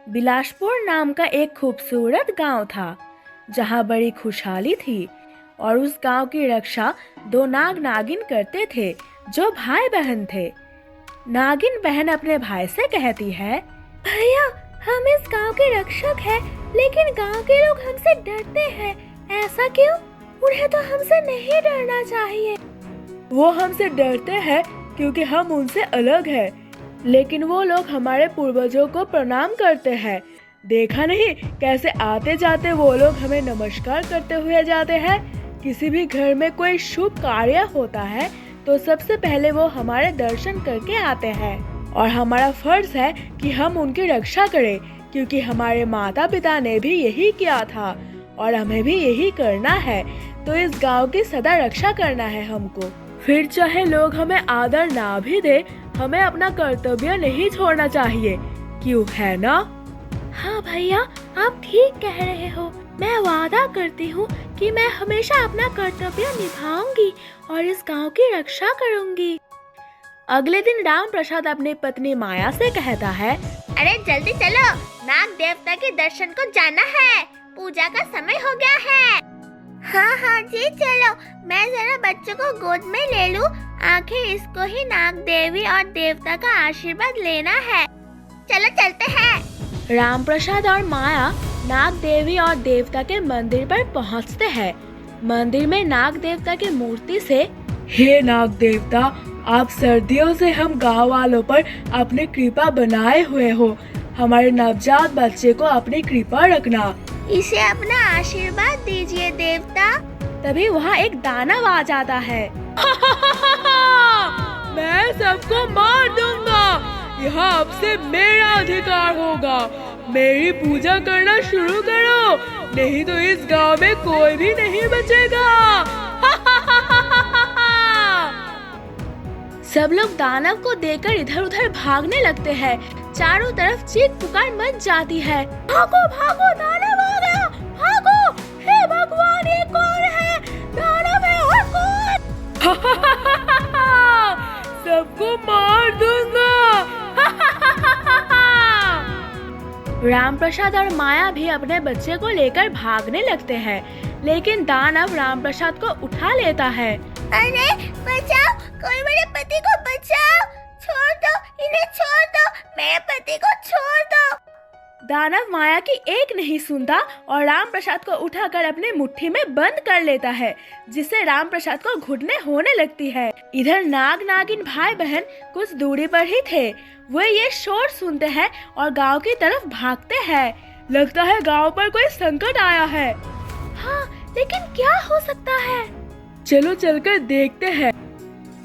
बिलासपुर नाम का एक खूबसूरत गांव था जहां बड़ी खुशहाली थी और उस गांव की रक्षा दो नाग नागिन करते थे जो भाई बहन थे। नागिन बहन अपने भाई से कहती है, भैया हम इस गांव के रक्षक हैं, लेकिन गांव के लोग हमसे डरते हैं। ऐसा क्यों? उन्हें तो हमसे नहीं डरना चाहिए। वो हमसे डरते हैं क्योंकि हम उनसे अलग हैं, लेकिन वो लोग हमारे पूर्वजों को प्रणाम करते हैं। देखा नहीं कैसे आते जाते वो लोग हमें नमस्कार करते हुए जाते हैं। किसी भी घर में कोई शुभ कार्य होता है तो सबसे पहले वो हमारे दर्शन करके आते हैं और हमारा फर्ज है कि हम उनकी रक्षा करें, क्योंकि हमारे माता पिता ने भी यही किया था और हमें भी यही करना है। तो इस गांव की सदा रक्षा करना है हमको। फिर चाहे लोग हमें आदर ना भी दे, हमें अपना कर्तव्य नहीं छोड़ना चाहिए। क्यों, है ना? हाँ भैया, आप ठीक कह रहे हो। मैं वादा करती हूँ कि मैं हमेशा अपना कर्तव्य निभाऊंगी और इस गांव की रक्षा करूंगी। अगले दिन राम प्रसाद अपनी पत्नी माया से कहता है, अरे जल्दी चलो, नाग देवता के दर्शन को जाना है, पूजा का समय हो गया है। हाँ जी चलो, मैं जरा बच्चों को गोद में ले लूं, आखिर इसको ही नाग देवी और देवता का आशीर्वाद लेना है। चलो चलते हैं। राम प्रसाद और माया नाग देवी और देवता के मंदिर पर पहुंचते हैं। मंदिर में नाग देवता की मूर्ति से, हे नाग देवता, आप सर्दियों से हम गांव वालों पर अपनी कृपा बनाए हुए हो। हमारे नवजात बच्चे को अपनी कृपा रखना। इसे अपना आशीर्वाद दीजिए देवता। तभी वहाँ एक दानव आ जाता है। मैं सबको मार दूंगा। यह अब से मेरा अधिकार होगा। मेरी पूजा करना शुरू करो, नहीं तो इस गांव में कोई भी नहीं बचेगा। सब लोग दानव को देखकर इधर उधर भागने लगते हैं। चारों तरफ चीख पुकार मच जाती है। भागो भागो, दानव आ गया, भागो। हे भगवान, ये कौन है? दानव है और कौन? सबको मार दूंगा। राम प्रसाद और माया भी अपने बच्चे को लेकर भागने लगते हैं, लेकिन दानव राम प्रसाद को उठा लेता है। अरे बचाओ, कोई मेरे पति को बचाओ, छोड़ दो, इन्हें छोड़ दो, मेरे पति को छोड़ दो। दानव माया की एक नहीं सुनता और राम प्रसाद को उठाकर अपनी मुट्ठी में बंद कर लेता है, जिससे राम प्रसाद को घुटने होने लगती है। इधर नाग नागिन भाई बहन कुछ दूरी पर ही थे। वे ये शोर सुनते हैं और गांव की तरफ भागते हैं। लगता है गांव पर कोई संकट आया है। हाँ, लेकिन क्या हो सकता है? चलो चलकर देखते हैं।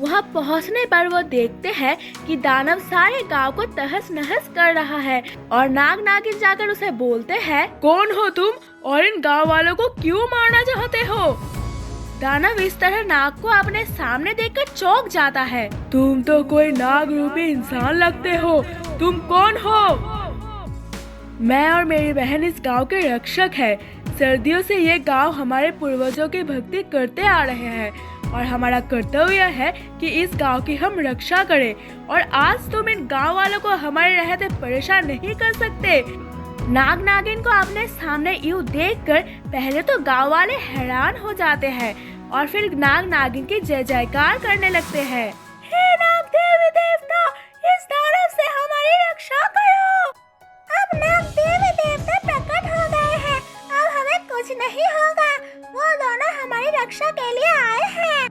वहाँ पहुँचने पर वो देखते हैं कि दानव सारे गांव को तहस नहस कर रहा है और नाग नागिन जाकर उसे बोलते हैं, कौन हो तुम और इन गांव वालों को क्यों मारना चाहते हो? दानव इस तरह नाग को अपने सामने देखकर चौंक जाता है। तुम तो कोई नाग रूपी इंसान लगते हो। तुम कौन हो? मैं और मेरी बहन इस गांव के रक्षक हैं। सर्दियों से ये गांव हमारे पूर्वजों की भक्ति करते आ रहे हैं और हमारा कर्तव्य है कि इस गांव की हम रक्षा करें। और आज तुम इन गांव वालों को हमारे रहते परेशान नहीं कर सकते। नाग नागिन को अपने सामने यूं देखकर पहले तो गांव वाले हैरान हो जाते हैं और फिर नाग नागिन की जय जयकार करने लगते हैं। हे नाग देवी देवता, इस दानव से हमारी रक्षा करो। अब नाग देवी देवता प्रकट हो गए हैं, अब हमें कुछ नहीं होगा। वो दोनों हमारी रक्षा के लिए आए हैं।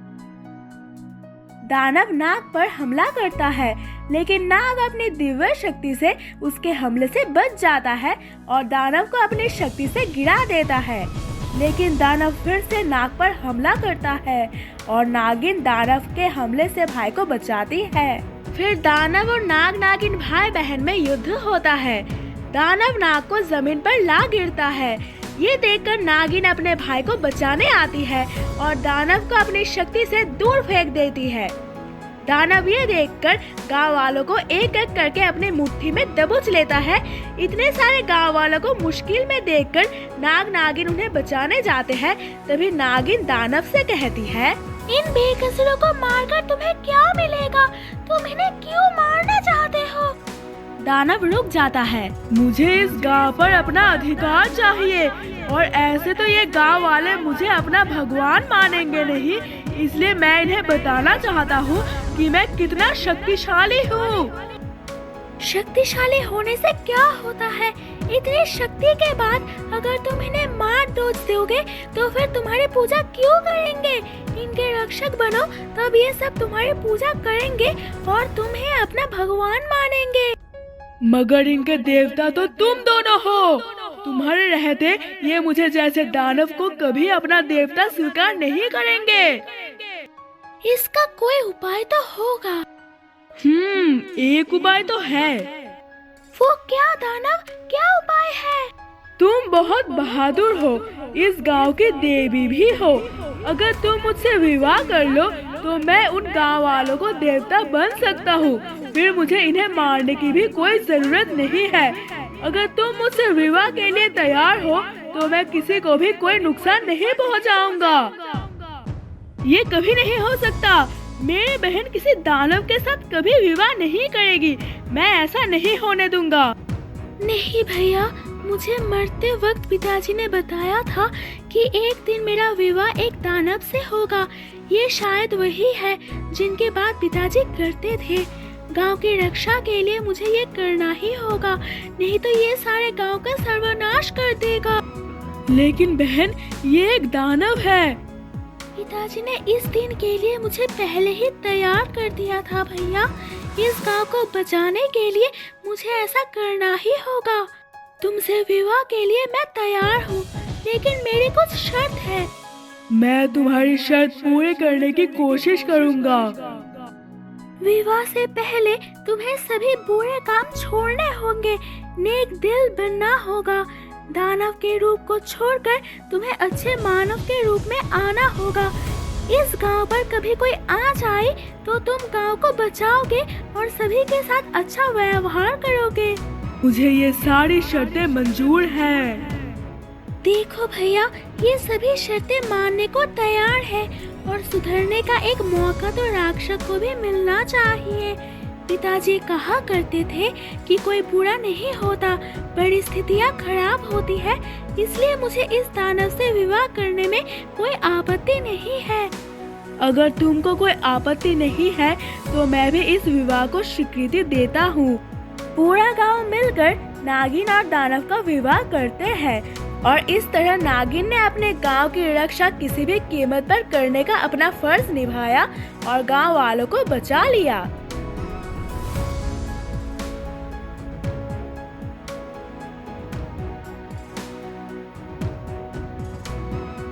दानव नाग पर हमला करता है, लेकिन नाग अपनी दिव्य शक्ति से उसके हमले से बच जाता है और दानव को अपनी शक्ति से गिरा देता है। लेकिन दानव फिर से नाग पर हमला करता है और नागिन दानव के हमले से भाई को बचाती है। फिर दानव और नाग नागिन भाई बहन में युद्ध होता है। दानव नाग को जमीन पर ला गिरता है। ये देखकर नागिन अपने भाई को बचाने आती है और दानव को अपनी शक्ति से दूर फेंक देती है। दानव ये देखकर गांव वालों को एक एक करके अपनी मुट्ठी में दबोच लेता है। इतने सारे गांव वालों को मुश्किल में देखकर नाग नागिन उन्हें बचाने जाते हैं। तभी नागिन दानव से कहती है, इन बेकसूरों को मारकर तुम्हें क्या मिलेगा? तुम इन्हें क्यों मारना चाहते हो? दानव रुक जाता है। मुझे इस गांव पर अपना अधिकार चाहिए और ऐसे तो ये गांव वाले मुझे अपना भगवान मानेंगे नहीं, इसलिए मैं इन्हें बताना चाहता हूँ कि मैं कितना शक्तिशाली हूँ। शक्तिशाली होने से क्या होता है? इतनी शक्ति के बाद अगर तुम इन्हें मार दो दोगे तो फिर तुम्हारी पूजा क्यों करेंगे? इनके रक्षक बनो, तब ये सब तुम्हारी पूजा करेंगे और तुम्हें अपना भगवान मानेंगे। मगर इनके देवता तो तुम दोनों हो। तुम्हारे रहते ये मुझे जैसे दानव को कभी अपना देवता स्वीकार नहीं करेंगे। इसका कोई उपाय तो होगा। एक उपाय तो है। वो क्या दानव? क्या उपाय है? तुम बहुत बहादुर हो, इस गांव की देवी भी हो। अगर तुम मुझसे विवाह कर लो तो मैं उन गांव वालों को देवता बन सकता हूँ। फिर मुझे इन्हें मारने की भी कोई जरूरत नहीं है। अगर तुम मुझसे विवाह के लिए तैयार हो तो मैं किसी को भी कोई नुकसान नहीं पहुँचाऊंगा। ये कभी नहीं हो सकता। मेरी बहन किसी दानव के साथ कभी विवाह नहीं करेगी। मैं ऐसा नहीं होने दूंगा। नहीं भैया, मुझे मरते वक्त पिताजी ने बताया था कि एक दिन मेरा विवाह एक दानव से होगा। ये शायद वही है जिनके बात पिताजी करते थे। गांव की रक्षा के लिए मुझे ये करना ही होगा, नहीं तो ये सारे गांव का सर्वनाश कर देगा। लेकिन बहन, ये एक दानव है। पिताजी ने इस दिन के लिए मुझे पहले ही तैयार कर दिया था भैया। इस गांव को बचाने के लिए मुझे ऐसा करना ही होगा। तुमसे विवाह के लिए मैं तैयार हूँ, लेकिन मेरी कुछ शर्त है। मैं तुम्हारी शर्त पूरी करने की कोशिश करूँगा। विवाह से पहले तुम्हें सभी बुरे काम छोड़ने होंगे, नेक दिल बनना होगा। दानव के रूप को छोड़कर तुम्हें अच्छे मानव के रूप में आना होगा। इस गांव पर कभी कोई आ जाए तो तुम गांव को बचाओगे और सभी के साथ अच्छा व्यवहार करोगे। मुझे ये सारी शर्तें मंजूर हैं। देखो भैया, ये सभी शर्तें मानने को तैयार है और सुधरने का एक मौका तो राक्षस को भी मिलना चाहिए। पिताजी कहा करते थे कि कोई बुरा नहीं होता, परिस्थितियाँ खराब होती है, इसलिए मुझे इस दानव से विवाह करने में कोई आपत्ति नहीं है। अगर तुमको कोई आपत्ति नहीं है तो मैं भी इस विवाह को स्वीकृति देता हूँ। पूरा गांव मिलकर नागिन और दानव का विवाह करते हैं और इस तरह नागिन ने अपने गांव की रक्षा किसी भी कीमत पर करने का अपना फर्ज निभाया और गांव वालों को बचा लिया।